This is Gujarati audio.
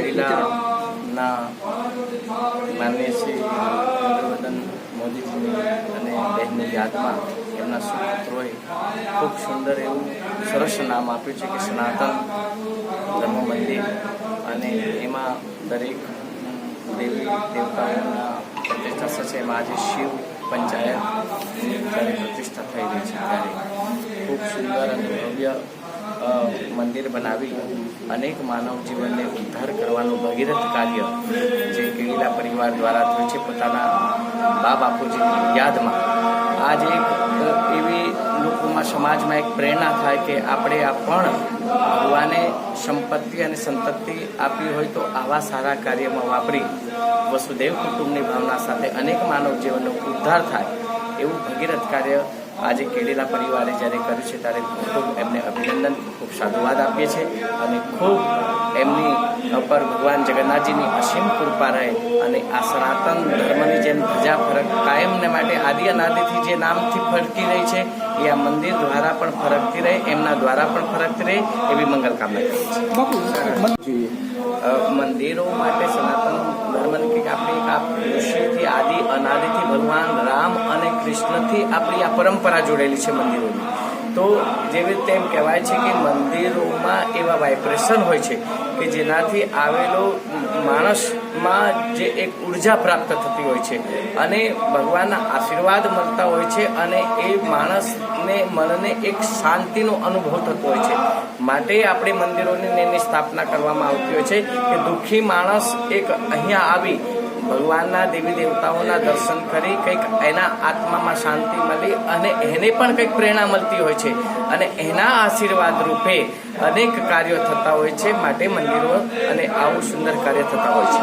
કેડીલાના માનનીય શ્રી હર્ષવર્ધન મોદીજીની અને બહેનની યાદમાં એમના સુપુત્રોએ ખૂબ સુંદર એવું સરસ નામ આપ્યું છે કે સનાતન ધર્મ મંદિર, અને એમાં દરેક દેવી દેવતાઓના પ્રતિષ્ઠા થશે. એમાં આજે શિવ પંચાયત જ્યારે પ્રતિષ્ઠા થઈ રહી છે ત્યારે ખૂબ સુંદર અને ભવ્ય મંદિર બનાવી અનેક માનવ જીવનને ઉદ્ધાર કરવાનું ભગીરથ કાર્ય જે કેડીલા પરિવાર દ્વારા થયું છે પોતાના બા બાપુજીની યાદમાં. આજે એવી લોકોમાં સમાજમાં એક પ્રેરણા થાય કે આપણે આ પણ ભગવાને સંપત્તિ અને સંતતિ આપી હોય તો આવા સારા કાર્યમાં વાપરી વસુદેવ કુટુંબની ભાવના સાથે અનેક માનવ જીવનનો ઉદ્ધાર થાય એવું ભગીરથ કાર્ય આજે કેડીલા પરિવારે જ્યારે કર્યું છે ત્યારે ખૂબ એમને અભિનંદન, ખૂબ સાધુવાદ આપીએ છીએ અને ખૂબ એમની પર ભગવાન જગન્નાથજીની અસીમ કૃપા રહે અને આ સનાતન ધર્મની જેમ ધજા ફરક કાયમને માટે આદિ અનાદિથી જે નામથી ફરકી રહી છે એ આ મંદિર દ્વારા પણ ફરકતી રહે, એમના દ્વારા પણ ફરકતી રહે એવી મંગલ કામના કરીએ છીએ. મંદિરો માટે સનાતન ધર્મની કંઈક આપણી આ ઋષિથી આદિ અનાદિથી ભગવાન રામ અને કૃષ્ણથી આપણી આ પરંપરા જોડેલી છે મંદિરોની. તો જેવી રીતે એમ કહેવાય છે કે મંદિરોમાં એવા વાઇબ્રેશન હોય છે કે જેનાથી આવેલો માણસમાં જે એક ઉર્જા પ્રાપ્ત થતી હોય છે અને ભગવાનના આશીર્વાદ મળતા હોય છે અને એ માણસને મનને એક શાંતિનો અનુભવ થતો હોય છે. માટે આપણે મંદિરોની એની સ્થાપના કરવામાં આવતી હોય છે કે દુઃખી માણસ એક અહીંયા આવી ભગવાનના દેવી દેવતાઓના દર્શન કરી કંઈક એના આત્મામાં શાંતિ મળી અને એને પણ કંઈક પ્રેરણા મળતી હોય છે અને એના આશીર્વાદ રૂપે અનેક કાર્યો થતા હોય છે. માટે મંદિરો અને આવું સુંદર કાર્ય થતા હોય છે.